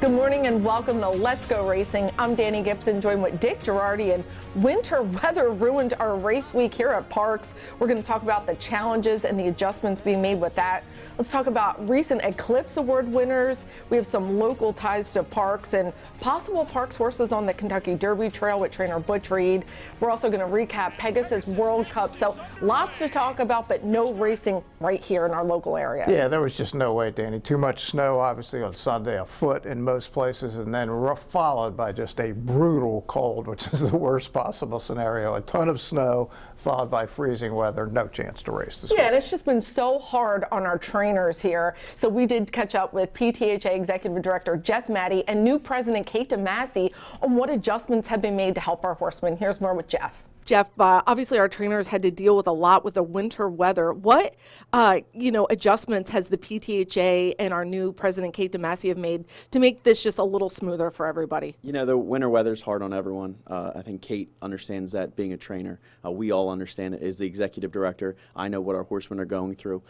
Good morning and welcome to Let's Go Racing. I'm Dani Gibson, joined with Dick Jerardi, and winter weather ruined our race week here at Parks. We're going to talk about the challenges and the adjustments being made with that. Let's talk about recent Eclipse Award winners. We have some local ties to Parks and possible Parks horses on the Kentucky Derby Trail with trainer Butch Reed. We're also going to recap Pegasus World Cup. So lots to talk about, but no racing right here in our local area. Yeah, there was just no way, Dani. Too much snow, obviously, on Sunday, a foot in most places, and then followed by just a brutal cold, which is the worst possible scenario. A ton of snow, followed by freezing weather. No chance to race this week. Yeah, and it's just been so hard on our trainers here. So we did catch up with PTHA Executive Director Jeff Maddie and new President Kate DeMasi on what adjustments have been made to help our horsemen. Here's more with Jeff. Jeff, obviously our trainers had to deal with a lot with the winter weather. What, adjustments has the PTHA and our new President Kate DeMasi have made to make this just a little smoother for everybody? You know, the winter weather's hard on everyone. I think Kate understands that being a trainer. We all understand it. As the executive director, I know what our horsemen are going through.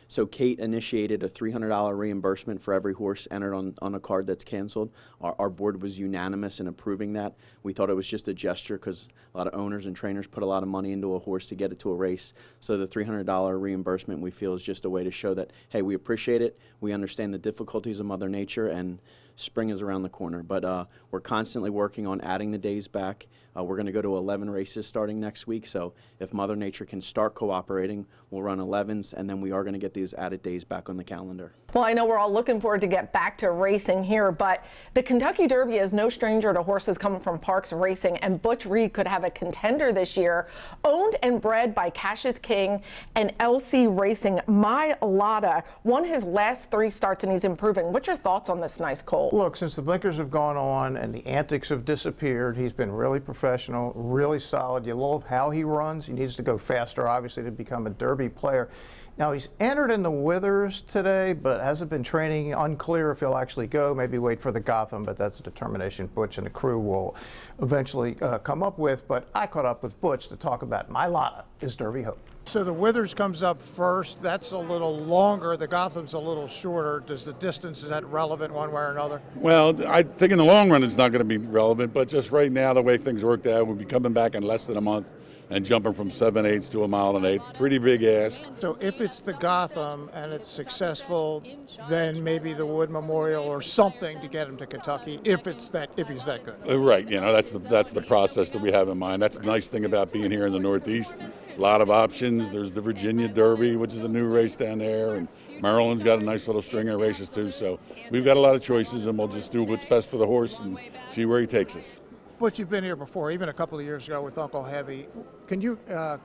So Kate initiated a $300 reimbursement for every horse entered on a card that's canceled. Our board was unanimous in approving that. We thought it was just a gesture because a lot of owners and trainers put a lot of money into a horse to get it to a race. So the $300 reimbursement we feel is just a way to show that, hey, we appreciate it. We understand the difficulties of Mother Nature, and spring is around the corner. But we're constantly working on adding the days back. We're going to go to 11 races starting next week. So if Mother Nature can start cooperating, we'll run 11s, and then we are going to get these added days back on the calendar. Well, I know we're all looking forward to get back to racing here, but the Kentucky Derby is no stranger to horses coming from Parks Racing, and Butch Reed could have a contender this year. Owned and bred by Cassius King and LC Racing, Mailata won his last 3 starts, and he's improving. What's your thoughts on this nice colt? Look, since the blinkers have gone on and the antics have disappeared, he's been really professional, really solid. You love how he runs. He needs to go faster, obviously, to become a Derby player. Now, he's entered in the Withers today, but hasn't been training. Unclear if he'll actually go. Maybe wait for the Gotham, but that's a determination Butch and the crew will eventually come up with. But I caught up with Butch to talk about Mailata, his Derby hope. So the Withers comes up first. That's a little longer. The Gotham's a little shorter. Does the distance, is that relevant one way or another? Well, I think in the long run it's not going to be relevant, but just right now, the way things worked out, we'll be coming back in less than a month and jumping from 7/8 to a mile and 1/8. Pretty big ask. So if it's the Gotham and it's successful, then maybe the Wood Memorial or something to get him to Kentucky, if he's that good. Right, that's the process that we have in mind. That's the nice thing about being here in the Northeast. A lot of options. There's the Virginia Derby, which is a new race down there, and Maryland's got a nice little string of races too. So we've got a lot of choices, and we'll just do what's best for the horse and see where he takes us. But you've been here before, even a couple of years ago with Uncle Heavy. Can you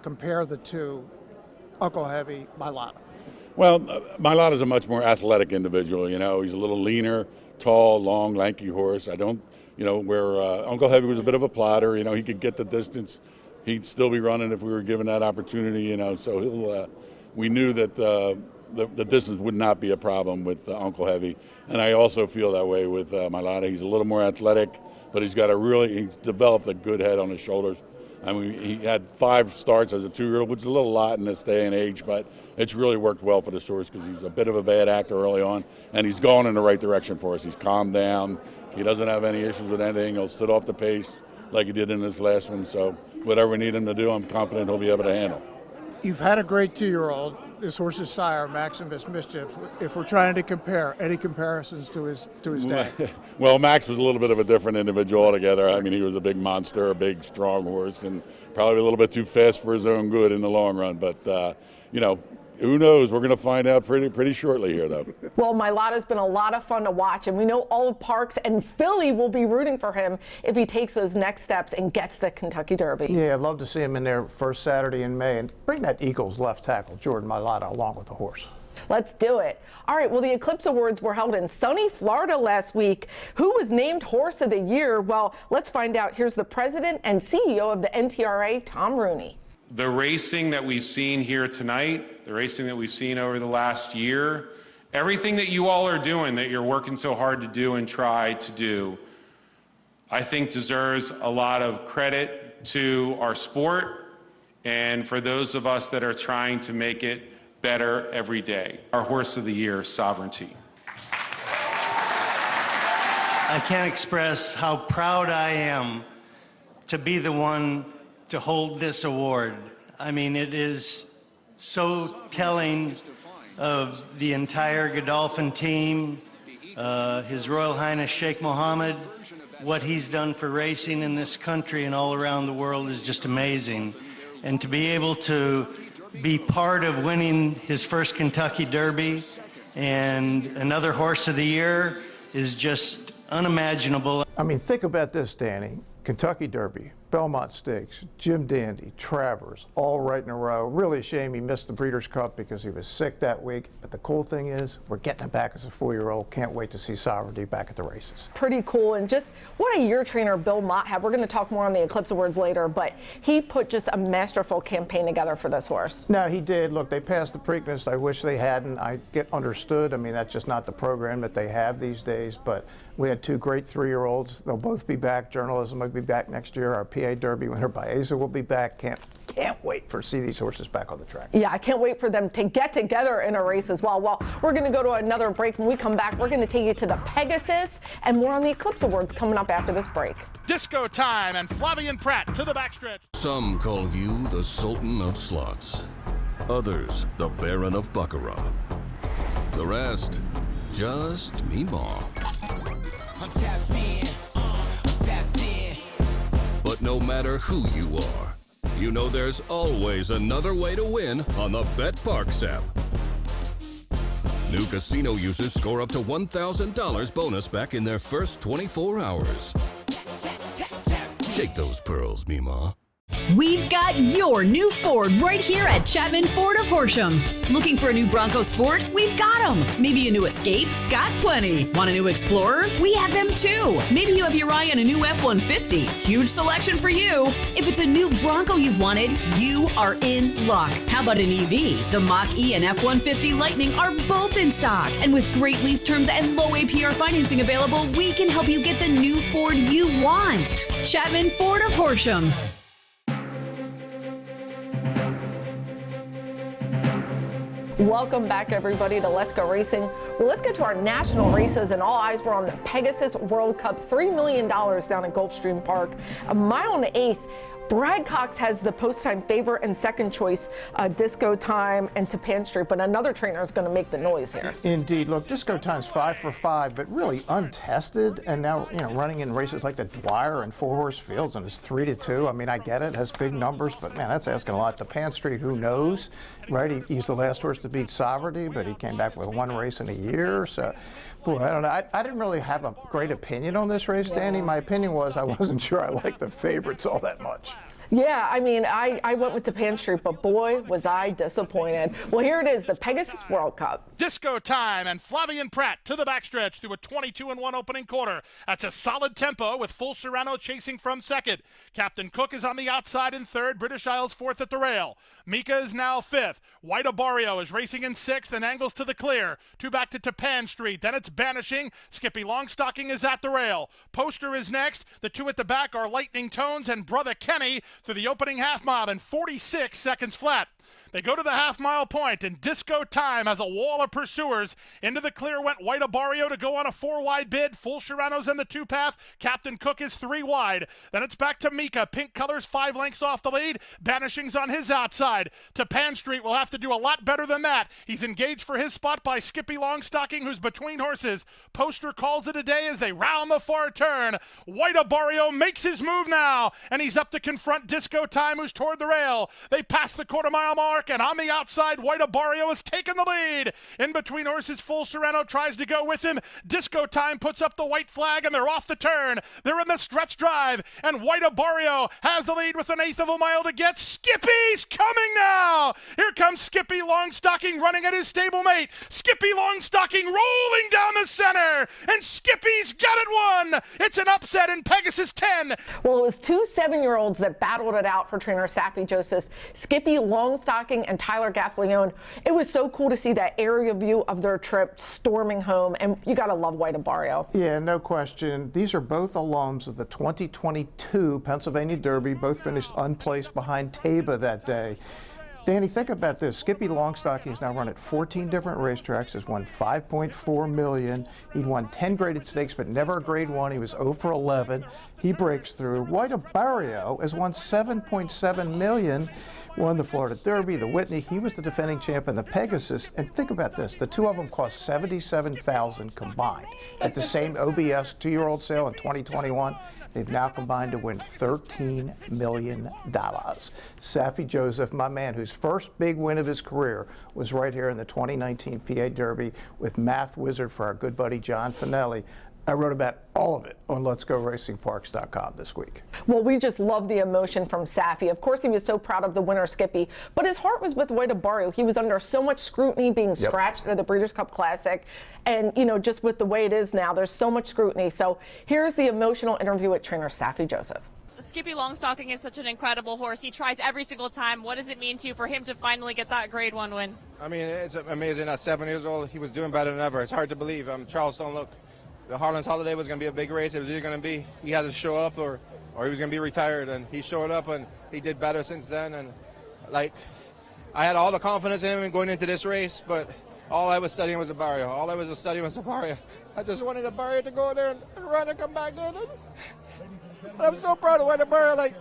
compare the two, Uncle Heavy, Mailata? Well, Mailata's a much more athletic individual. He's a little leaner, tall, long, lanky horse. Where Uncle Heavy was a bit of a plotter. He could get the distance. He'd still be running if we were given that opportunity. So we knew that the distance would not be a problem with Uncle Heavy. And I also feel that way with Mailata. He's a little more athletic, but he's developed a good head on his shoulders. I mean, he had 5 starts as a 2-year-old, which is a little lot in this day and age, but it's really worked well for this horse because he's a bit of a bad actor early on, and he's gone in the right direction for us. He's calmed down. He doesn't have any issues with anything. He'll sit off the pace like he did in this last one. So whatever we need him to do, I'm confident he'll be able to handle. You've had a great 2-year-old. This horse's sire, Maximus Mischief. If we're trying to compare, any comparisons to his dad? Well, Max was a little bit of a different individual altogether. I mean, he was a big monster, a big, strong horse, and probably a little bit too fast for his own good in the long run. But, who knows? We're going to find out pretty shortly here, though. Well, Mailata's been a lot of fun to watch, and we know all of Parks and Philly will be rooting for him if he takes those next steps and gets the Kentucky Derby. Yeah, I'd love to see him in there first Saturday in May, and bring that Eagles left tackle, Jordan Mailata, along with the horse. Let's do it. All right, well, the Eclipse Awards were held in sunny Florida last week. Who was named Horse of the Year? Well, let's find out. Here's the president and CEO of the NTRA, Tom Rooney. The racing that we've seen here tonight, the racing that we've seen over the last year, everything that you all are doing, that you're working so hard to do and try to do, I think deserves a lot of credit to our sport and for those of us that are trying to make it better every day. Our Horse of the Year, Sovereignty. I can't express how proud I am to be the one to hold this award. I mean, it is so telling of the entire Godolphin team, His Royal Highness Sheikh Mohammed. What he's done for racing in this country and all around the world is just amazing. And to be able to be part of winning his first Kentucky Derby and another Horse of the Year is just unimaginable. I mean, think about this, Danny. Kentucky Derby, Belmont Stakes, Jim Dandy, Travers, all right in a row. Really a shame he missed the Breeders' Cup because he was sick that week. But the cool thing is, we're getting him back as a 4-year-old. Can't wait to see Sovereignty back at the races. Pretty cool. And just what a year trainer Bill Mott had. We're going to talk more on the Eclipse Awards later, but he put just a masterful campaign together for this horse. No, he did. Look, they passed the Preakness. I wish they hadn't. I get understood. I mean, that's just not the program that they have these days. But we had 2 great 3-year-olds. They'll both be back. Journalism will be back next year. Our PA Derby winner, Baeza, will be back. Can't wait to see these horses back on the track. Yeah, I can't wait for them to get together in a race as well. Well, we're going to go to another break. When we come back, we're going to take you to the Pegasus and more on the Eclipse Awards coming up after this break. Disco Time and Flavien Prat to the backstretch. Some call you the Sultan of Slots. Others, the Baron of Baccarat. The rest, just Meemaw. I'm tapped in, I'm tapped in. But no matter who you are, you know there's always another way to win on the BetParx app. New casino users score up to $1,000 bonus back in their first 24 hours. Shake those pearls, Meemaw. We've got your new Ford right here at Chapman Ford of Horsham. Looking for a new Bronco Sport? We've got them. Maybe a new Escape? Got plenty. Want a new Explorer? We have them too. Maybe you have your eye on a new F-150. Huge selection for you. If it's a new Bronco you've wanted, you are in luck. How about an EV? The Mach-E and F-150 Lightning are both in stock. And with great lease terms and low APR financing available, we can help you get the new Ford you want. Chapman Ford of Horsham. Welcome back, everybody, to Let's Go Racing. Well, let's get to our national races, and all eyes were on the Pegasus World Cup. $3 million down at Gulfstream Park. A mile and 1/8. Brad Cox has the post-time favorite and second choice, Disco Time and Tapan Street, but another trainer is going to make the noise here. Indeed. Look, Disco Time's 5 for 5, but really untested, and now running in races like the Dwyer and 4-horse fields, and it's 3-2. I mean, I get it, has big numbers, but man, that's asking a lot. Tapan Street, who knows, right? He's the last horse to beat Sovereignty, but he came back with 1 race in a year, so. Boy, I don't know. I didn't really have a great opinion on this race, Danny. My opinion was I wasn't sure I liked the favorites all that much. Yeah, I mean, I went with Tapan Street, but boy, was I disappointed. Well, here it is, the Pegasus World Cup. Disco Time and Flavien Prat to the backstretch through a 22-1 opening quarter. That's a solid tempo with Full Serrano chasing from second. Captain Cook is on the outside in third. British Isles fourth at the rail. Mika is now fifth. White Abario is racing in sixth and angles to the clear. 2 back to Tapan Street. Then it's Banishing. Skippy Longstocking is at the rail. Poster is next. The 2 at the back are Lightning Tones and Brother Kenny through the opening half mile in 46 seconds flat. They go to the half-mile point, and Disco Time has a wall of pursuers. Into the clear went White Abario to go on a 4-wide bid. Full Serrano's in the 2-path. Captain Cook is 3 wide. Then it's back to Mika. Pink colors 5 lengths off the lead. Banishing's on his outside. Tapan Street will have to do a lot better than that. He's engaged for his spot by Skippy Longstocking, who's between horses. Poster calls it a day as they round the far turn. White Abario makes his move now, and he's up to confront Disco Time, who's toward the rail. They pass the quarter-mile mark. And on the outside, White Abario has taken the lead. In between horses, Full Serrano tries to go with him. Disco Time puts up the white flag, and they're off the turn. They're in the stretch drive, and White Abario has the lead with 1/8 of a mile to get. Skippy's coming now. Here comes Skippy Longstocking running at his stablemate. Skippy Longstocking rolling down the center, and Skippy's got it won. It's an upset in Pegasus 10. Well, it was 2 7-year-olds that battled it out for trainer Safi Joseph. Skippy Longstocking and Tyler Gaffalione. It was so cool to see that aerial view of their trip storming home, and you got to love White Abario. Yeah, no question. These are both alums of the 2022 Pennsylvania Derby, both finished unplaced behind Taba that day. Danny, think about this. Skippy Longstocking's now run at 14 different racetracks, has won $5.4 million. He'd won 10 graded stakes, but never a grade 1. He was 0 for 11. He breaks through. White Barrio has won $7.7 million. Won the Florida Derby, the Whitney. He was the defending champ in the Pegasus. And think about this. The two of them cost $77,000 combined. At the same OBS 2-year-old sale in 2021, they've now combined to win $13 million. Saffie Joseph, my man, whose first big win of his career was right here in the 2019 PA Derby with Math Wizard for our good buddy John Finelli. I wrote about all of it on Let'sGoRacingParks.com this week. Well, we just love the emotion from Saffie. Of course, he was so proud of the winner, Skippy, but his heart was with White Barrio. He was under so much scrutiny being scratched at the Breeders' Cup Classic. And, you know, just with the way it is now, there's so much scrutiny. So here's the emotional interview with trainer Saffie Joseph. Skippy Longstocking is such an incredible horse. He tries every single time. What does it mean to you for him to finally get that grade 1 win? I mean, it's amazing. At 7 years old, he was doing better than ever. It's hard to believe. Charleston, look. The Harlan's Holiday was going to be a big race. It was either going to be he had to show up or he was going to be retired. And he showed up and he did better since then. And, like, I had all the confidence in him going into this race, but all I was studying was a barrier. All I was studying was a barrier. I just wanted a barrier to go there and run and come back in. And I'm so proud of White Barrio. Like,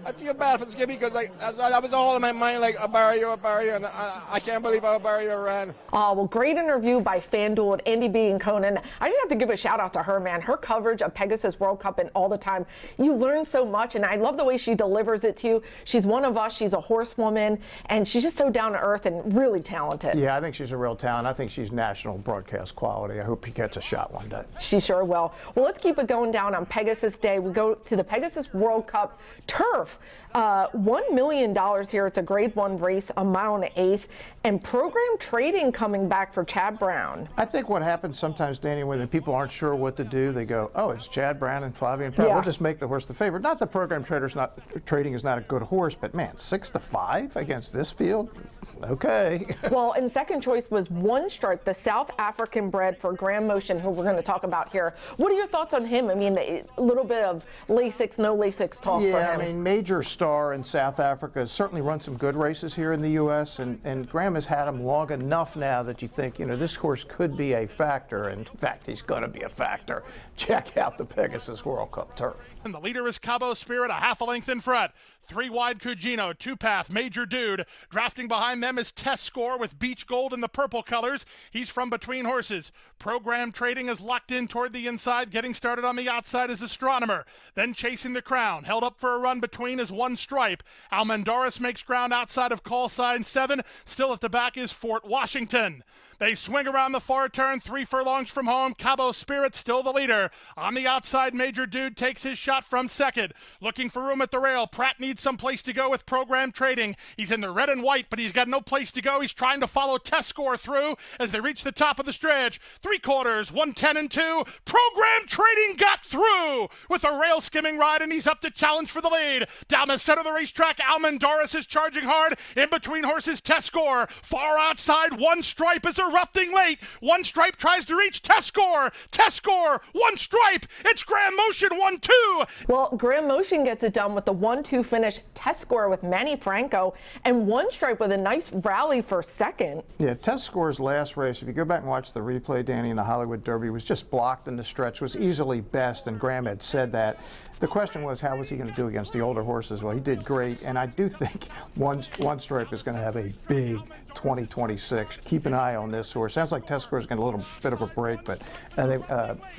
I feel bad for Skippy because like that was all in my mind, like a barrier, and I can't believe how a barrier ran. Oh, well, great interview by FanDuel and Andy B. and Conan. I just have to give a shout out to her, man. Her coverage of Pegasus World Cup and all the time. You learn so much, and I love the way she delivers it to you. She's one of us. She's a horsewoman, and she's just so down to earth and really talented. Yeah, I think she's a real talent. I think she's national broadcast quality. I hope he gets a shot one day. She sure will. Well, let's keep it going down on Pegasus Day. We go to the Pegasus World Cup Turf. $1 million here. It's a grade 1 race, a mile and an eighth, and program trading coming back for Chad Brown. I think what happens sometimes, Danny, when the people aren't sure what to do, they go, oh, it's Chad Brown and Flavian Pratt. Yeah. We'll just make the horse the favorite. Not that program trading is not a good horse, but man, 6-5 against this field? Okay. Well, and second choice was One Stripe, the South African bred for Grand Motion, who we're going to talk about here. What are your thoughts on him? I mean, a little bit of Lasix, no Lasix talk for him. Yeah, I mean, major star in South Africa has certainly run some good races here in the U.S., and Graham has had him long enough now that you think, you know, this horse could be a factor, and in fact, he's going to be a factor. Check out the Pegasus World Cup Turf. And the leader is Cabo Spirit, a half a length in front. 3 wide Cugino, 2-path Major Dude. Drafting behind them is Test Score with Beach Gold in the purple colors. He's from between horses. Program Trading is locked in toward the inside. Getting started on the outside is Astronomer. Then Chasing the Crown. Held up for a run between is One Stripe. Almendaris makes ground outside of call sign 7. Still at the back is Fort Washington. They swing around the far turn, 3 furlongs from home. Cabo Spirit still the leader. On the outside, Major Dude takes his shot from second. Looking for room at the rail. Pratt needs some place to go with Program Trading. He's in the red and white, but he's got no place to go. He's trying to follow Test Score through as they reach the top of the stretch. 3/4, 110 and 2. Program Trading got through with a rail skimming ride, and he's up to challenge for the lead. Down the center of the racetrack, Almendaris is charging hard. In between horses, Test Score. Far outside, One Stripe is erupting late. One Stripe tries to reach Test Score. Test Score, One Stripe. It's Grand Motion 1-2. Well, Grand Motion gets it done with the 1-2 finish. Test Score with Manny Franco, and One Stripe with a nice rally for second. Yeah, Test Score's last race, if you go back and watch the replay, Danny, in the Hollywood Derby, was just blocked in the stretch, was easily best, and Graham had said that. The question was, how was he going to do against the older horses? Well, he did great, and I do think One Stripe is going to have a big 2026. Keep an eye on this horse. Sounds like Test Score's getting a little bit of a break, but I think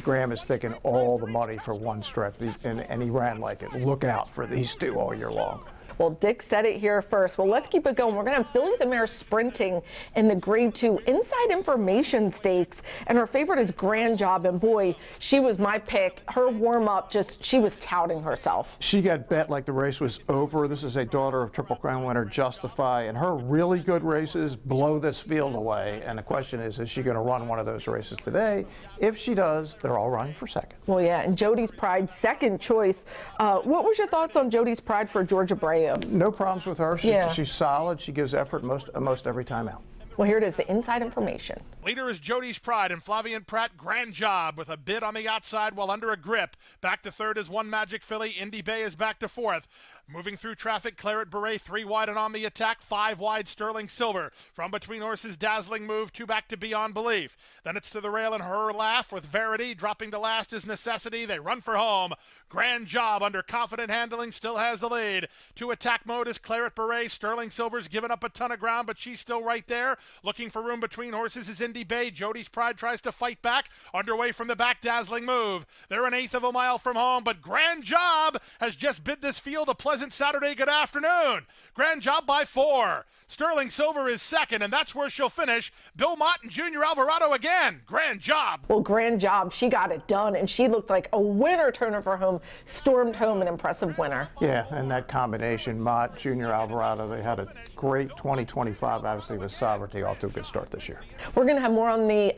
Graham is thinking all the money for One Stripe, and he ran like it. Look out for these two all year long. Well, Dick said it here first. Well, let's keep it going. We're going to have Fillies and Mares sprinting in the Grade 2 Inside Information Stakes, and her favorite is Grand Job, and boy, she was my pick. Her warm-up, she was touting herself. She got bet like the race was over. This is a daughter of Triple Crown winner Justify, and her really good races blow this field away, and the question is she going to run one of those races today? If she does, they're all running for second. Well, yeah, and Jody's Pride, second choice. What was your thoughts on Jody's Pride for Georgia Brea? No problems with her. She's solid. She gives effort most every time out. Well, here it is, the inside information. Leader is Jody's Pride and Flavian Pratt. Grand Job with a bid on the outside while under a grip. Back to third is One Magic Filly. Indy Bay is back to fourth. Moving through traffic, Claret Beret 3 wide and on the attack, 5 wide Sterling Silver. From between horses, Dazzling Move, 2 back to Beyond Belief. Then it's to the rail and Her Laugh with Verity. Dropping to last is Necessity. They run for home. Grand Job under confident handling still has the lead. To attack mode is Claret Beret. Sterling Silver's given up a ton of ground, but she's still right there. Looking for room between horses is Indy Bay. Jody's Pride tries to fight back. Underway from the back, Dazzling Move. They're an eighth of a mile from home, but Grand Job has just bid this field a pleasant Saturday good afternoon. Grand Job by 4. Sterling Silver is second, and that's where she'll finish. Bill Mott and Junior Alvarado again. Grand Job. Well, Grand Job. She got it done, and she looked like a winner turner for home. Stormed home an impressive winner. Yeah, and that combination, Mott, Junior Alvarado, they had a great 2025, obviously, with Sovereignty off to a good start this year. We're going to have more on the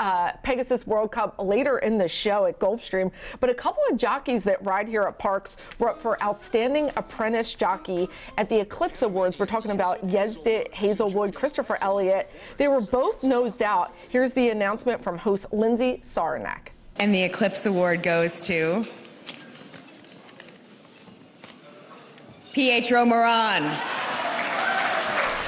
Pegasus World Cup later in the show at Gulfstream, but a couple of jockeys that ride here at Parks were up for Outstanding Apprentice Jockey at the Eclipse Awards. We're talking about Yezdit Hazelwood, Christopher Elliott. They were both nosed out. Here's the announcement from host Lindsay Saranac. And the Eclipse Award goes to Pietro Moran.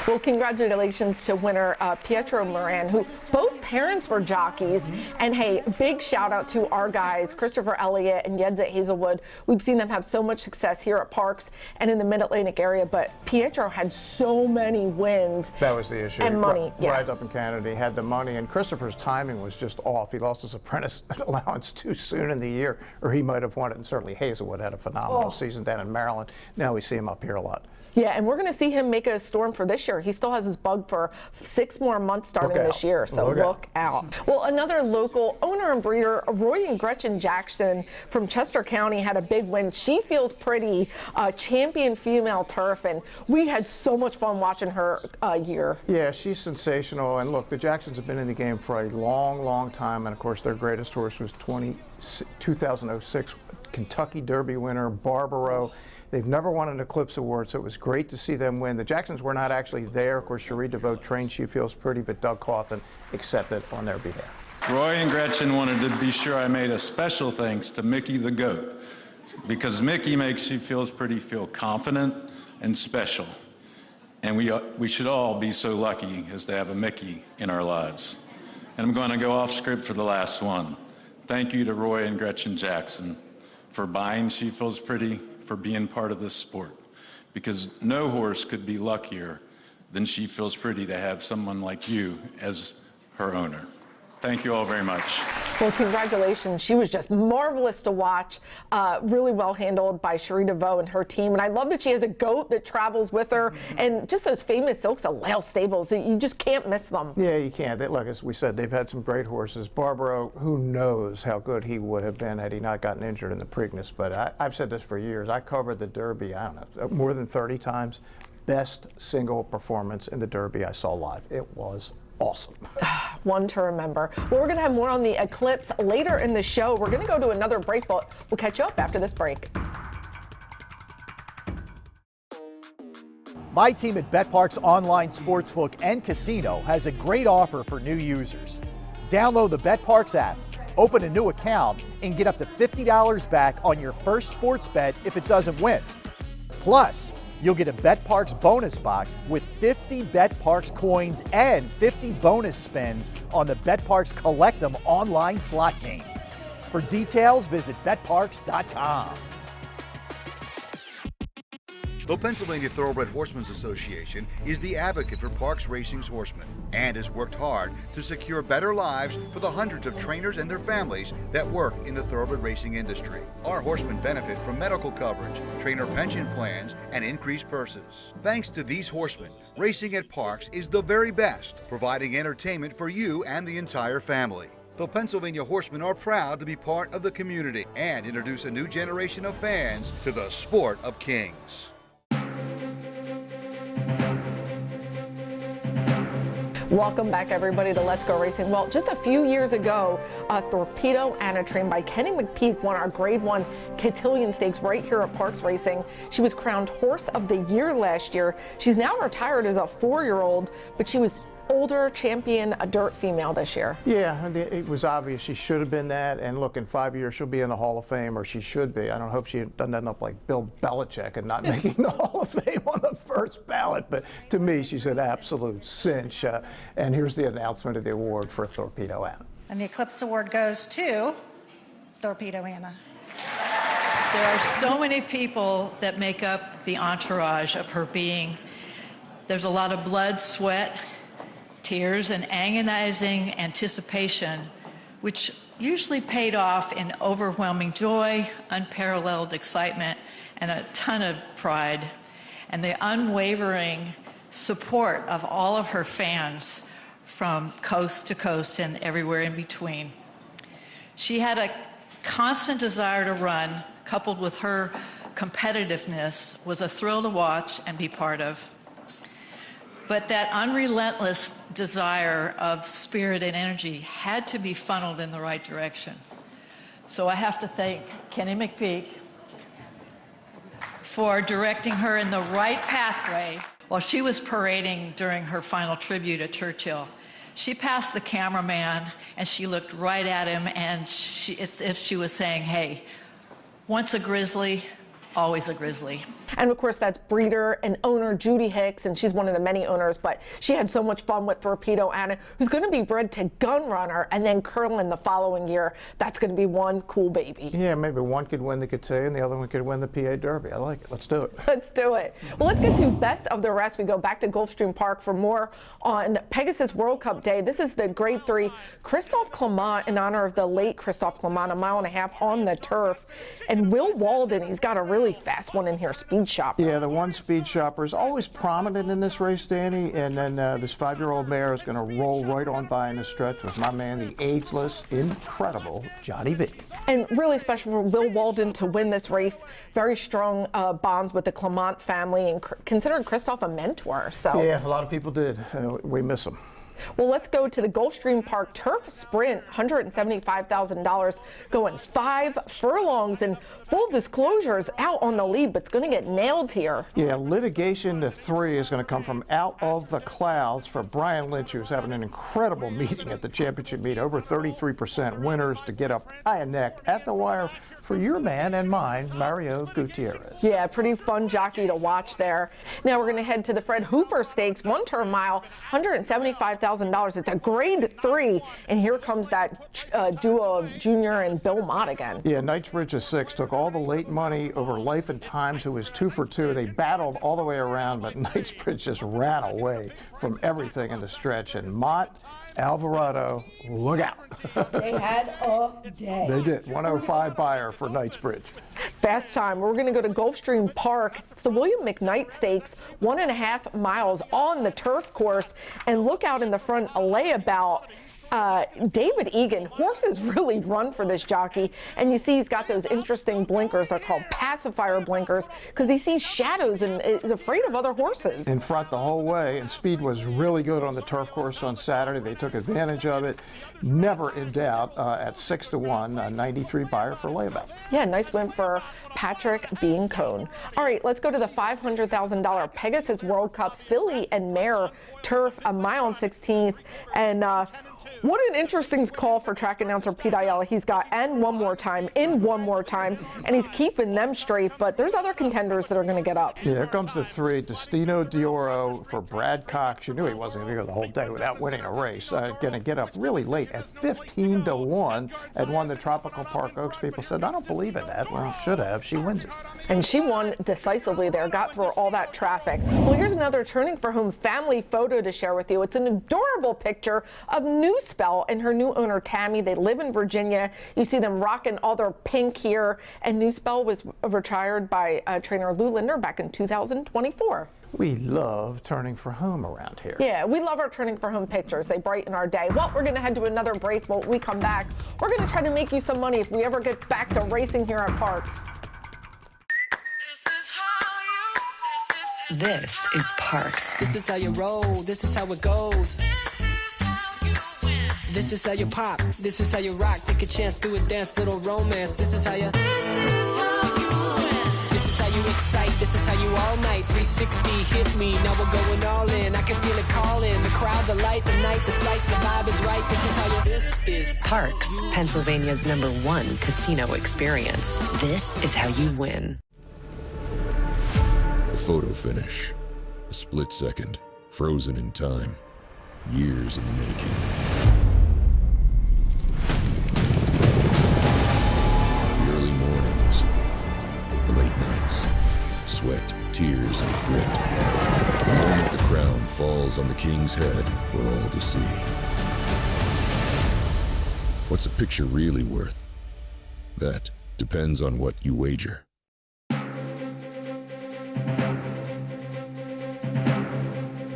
Well, congratulations to winner Pietro Moran, who both parents were jockeys. And hey, big shout out to our guys, Christopher Elliott and Yezdit Hazelwood. We've seen them have so much success here at Parks and in the Mid-Atlantic area, but Pietro had so many wins. That was the issue. And money, yeah. Right up in Canada, he had the money, and Christopher's timing was just off. He lost his apprentice allowance too soon in the year, or he might have won it, and certainly Hazelwood had a phenomenal season down in Maryland. Now we see him up here a lot. Yeah, and we're going to see him make a storm for this year. He still has his bug for 6 more months starting this year, so look out. Well, another local owner and breeder, Roy and Gretchen Jackson from Chester County, had a big win. She feels pretty, champion female turf, and we had so much fun watching her year. Yeah, she's sensational, and look, the Jacksons have been in the game for a long, long time, and of course their greatest horse was 2006 Kentucky Derby winner, Barbaro. They've never won an Eclipse Award, so it was great to see them win. The Jacksons were not actually there. Of course, Cherie DeVoe trained She Feels Pretty, but Doug Cawthon accepted on their behalf. Roy and Gretchen wanted to be sure I made a special thanks to Mickey the Goat, because Mickey makes She Feels Pretty feel confident and special. And we should all be so lucky as to have a Mickey in our lives. And I'm going to go off script for the last one. Thank you to Roy and Gretchen Jackson for buying She Feels Pretty, for being part of this sport, because no horse could be luckier than She Feels Pretty to have someone like you as her owner. Thank you all very much. Well, congratulations. She was just marvelous to watch, really well handled by Cherie DeVoe and her team. And I love that she has a goat that travels with her, and just those famous Silks of Lail stables. You just can't miss them. Yeah, you can't. Look, as we said, they've had some great horses. Barbaro, who knows how good he would have been had he not gotten injured in the Preakness. But I've said this for years. I covered the Derby, I don't know, more than 30 times. Best single performance in the Derby I saw live. It was awesome. One to remember. Well, we're going to have more on the Eclipse later in the show. We're going to go to another break, but we'll catch you up after this break. My team at BetParks Online Sportsbook and Casino has a great offer for new users. Download the BetParks app, open a new account, and get up to $50 back on your first sports bet if it doesn't win. Plus, you'll get a BetParks bonus box with 50 BetParks coins and 50 bonus spins on the BetParks Collect 'em online slot game. For details, visit betparks.com. The Pennsylvania Thoroughbred Horsemen's Association is the advocate for Parks Racing's horsemen and has worked hard to secure better lives for the hundreds of trainers and their families that work in the thoroughbred racing industry. Our horsemen benefit from medical coverage, trainer pension plans, and increased purses. Thanks to these horsemen, racing at Parks is the very best, providing entertainment for you and the entire family. The Pennsylvania Horsemen are proud to be part of the community and introduce a new generation of fans to the sport of kings. Welcome back, everybody, to Let's Go Racing. Well, just a few years ago, Torpedo Anna, trained by Kenny McPeak, won our Grade 1 Cotillion Stakes right here at Parks Racing. She was crowned Horse of the Year last year. She's now retired as a 4-year-old, but she was older champion, a dirt female this year. Yeah, it was obvious she should have been that. And look, in 5 years, she'll be in the Hall of Fame, or she should be. I don't hope she doesn't end up like Bill Belichick and not making the Hall of Fame on the first ballot. But to me, she's an absolute cinch. And here's the announcement of the award for Torpedo Anna. And the Eclipse Award goes to Torpedo Anna. There are so many people that make up the entourage of her being. There's a lot of blood, sweat, tears, and agonizing anticipation, which usually paid off in overwhelming joy, unparalleled excitement, and a ton of pride, and the unwavering support of all of her fans from coast to coast and everywhere in between. She had a constant desire to run, coupled with her competitiveness, was a thrill to watch and be part of. But that unrelentless desire of spirit and energy had to be funneled in the right direction. So I have to thank Kenny McPeak for directing her in the right pathway. While she was parading during her final tribute at Churchill, she passed the cameraman and she looked right at him, and it's as if she was saying, hey, once a Grizzly, always a Grizzly. And of course, that's breeder and owner Judy Hicks, and she's one of the many owners, but she had so much fun with Torpedo Anna, who's going to be bred to Gun Runner and then Curlin the following year. That's going to be one cool baby. Yeah, maybe one could win the Cotillion and the other one could win the PA Derby. I like it. Let's do it. Let's do it. Well, let's get to best of the rest. We go back to Gulfstream Park for more on Pegasus World Cup Day. This is the Grade 3 Christophe Clement in honor of the late Christophe Clement, 1.5 miles on the turf. And Will Walden, he's got a really fast one in here, Speed Shopper. Yeah, the one Speed Shopper is always prominent in this race, Danny, and then this 5-year-old mare is going to roll right on by in the stretch with my man, the ageless, incredible Johnny V. And really special for Will Walden to win this race. Very strong bonds with the Clement family, and considered Christophe a mentor. So yeah, a lot of people did. We miss him. Well, let's go to the Gulfstream Park Turf Sprint, $175,000, going 5 furlongs, and full disclosure is out on the lead, but it's going to get nailed here. Yeah, litigation to 3 is going to come from out of the clouds for Brian Lynch, who's having an incredible meeting at the championship meet. Over 33% winners to get up high and neck at the wire for your man and mine, Mario Gutierrez. Yeah, pretty fun jockey to watch there. Now we're going to head to the Fred Hooper Stakes, 1 turn mile, $175,000. It's a Grade 3, and here comes that duo of Junior and Bill Mott again. Yeah, Knightsbridge of 6 took all the late money over Life and Times, who was 2 for 2. They battled all the way around, but Knightsbridge just ran away from everything in the stretch, and Mott, Alvarado, look out. They had a day. They did. 105 buyer for Knightsbridge. Fast time. We're going to go to Gulfstream Park. It's the William McKnight Stakes, 1.5 miles on the turf course. And look out in the front, a layabout. David Egan, horses really run for this jockey, and you see he's got those interesting blinkers. They're called pacifier blinkers because he sees shadows and is afraid of other horses. In front the whole way, and speed was really good on the turf course on Saturday. They took advantage of it. Never in doubt at 6-1, 93 buyer for layabout. Yeah, nice win for Patrick Beancone. All right, let's go to the $500,000 Pegasus World Cup Filly and Mare Turf, 1 mile and 16th, and what an interesting call for track announcer Pete Ayala. He's got and one more time, and he's keeping them straight, but there's other contenders that are going to get up. Yeah, here comes the 3, Destino D'Oro for Brad Cox. You knew he wasn't going to go the whole day without winning a race. Going to get up really late at 15-1 and won the Tropical Park Oaks. People said, I don't believe in that. Well, should have. She wins it. And she won decisively there, got through all that traffic. Well, here's another Turning for Home family photo to share with you. It's an adorable picture of New Spell and her new owner, Tammy. They live in Virginia. You see them rocking all their pink here. And New Spell was retired by trainer Lou Linder back in 2024. We love Turning for Home around here. Yeah, we love our Turning for Home pictures. They brighten our day. Well, we're going to head to another break. When we come back, we're going to try to make you some money if we ever get back to racing here at Parks. This is Parks. This is how you roll. This is how it goes. This is how you pop. This is how you rock. Take a chance, do a dance, little romance. This is how you. This is how you win. This is how you sight. This is how you all night. 360 hit me. Now we're going all in. I can feel it calling. The crowd, the light, the night, the sights, the vibe is right. This is how you. This is Parks, Pennsylvania's #1 casino experience. This is how you win. The photo finish. A split second, frozen in time. Years in the making. The early mornings. The late nights. Sweat, tears, and grit. The moment the crown falls on the king's head for all to see. What's a picture really worth? That depends on what you wager.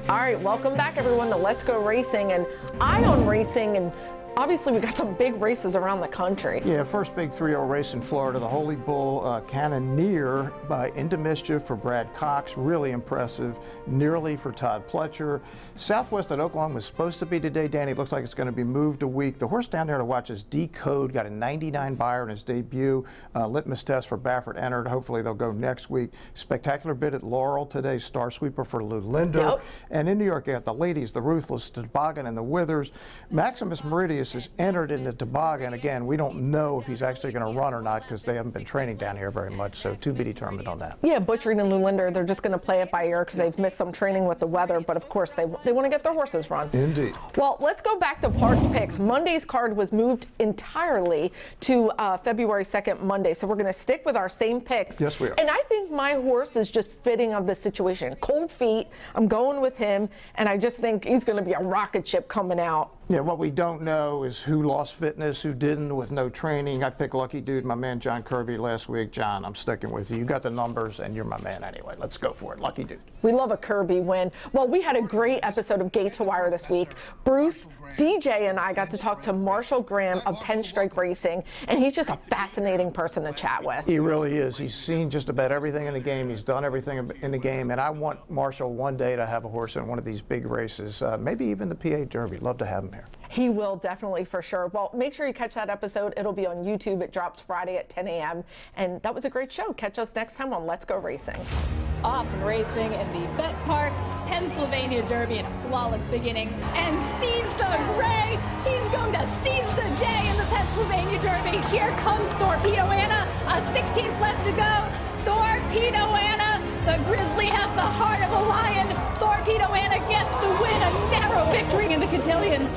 All right, welcome back everyone to Let's Go Racing and Eye on Racing, and obviously we got some big races around the country. Yeah, first big 3-0 race in Florida, the Holy Bull Cannoneer by Into Mischief for Brad Cox, really impressive. Nearly for Todd Pletcher. Southwest at Oklahoma was supposed to be today, Danny. Looks like it's going to be moved a week. The horse down there to watch is Decode, got a 99 buyer in his debut. Litmus test for Baffert entered. Hopefully they'll go next week. Spectacular bid at Laurel today, Star Sweeper for Lou Linder. Yep. And in New York, you got the Ladies, the Ruthless, the Toboggan, and the Withers. Maximus Meridius is entered in the Toboggan. Again, we don't know if he's actually going to run or not because they haven't been training down here very much, so to be determined on that. Yeah, Butchering and Lou Linder, they're just going to play it by ear because they've missed some training with the weather, but of course they want to get their horses run. Indeed. Well, let's go back to Parks picks. Monday's card was moved entirely to February 2nd, Monday, so we're going to stick with our same picks. Yes, we are. And I think my horse is just fitting of the situation. Cold feet, I'm going with him, and I just think he's going to be a rocket ship coming out. Yeah, what we don't know is who lost fitness, who didn't with no training. I picked Lucky Dude, my man John Kirby last week. John, I'm sticking with you. You got the numbers, and you're my man anyway. Let's go for it. Lucky Dude. We love a Kirby win. Well, we had a great episode of Gate to Wire this week. Bruce, DJ, and I got to talk to Marshall Graham of 10 Strike Racing, and he's just a fascinating person to chat with. He really is. He's seen just about everything in the game. He's done everything in the game, and I want Marshall one day to have a horse in one of these big races, maybe even the PA Derby. Love to have him here. He will definitely, for sure. Well, make sure you catch that episode. It'll be on YouTube. It drops Friday at 10 a.m. And that was a great show. Catch us next time on Let's Go Racing. Off and racing in the Bet Parks Pennsylvania Derby in a flawless beginning, and seize the gray. He's going to seize the day in the Pennsylvania Derby. Here comes Torpedo Anna. A 16th left to go. Torpedo Anna. The Grizzly has the heart of a lion. Torpedo Anna gets the win. A narrow victory in the cotillion.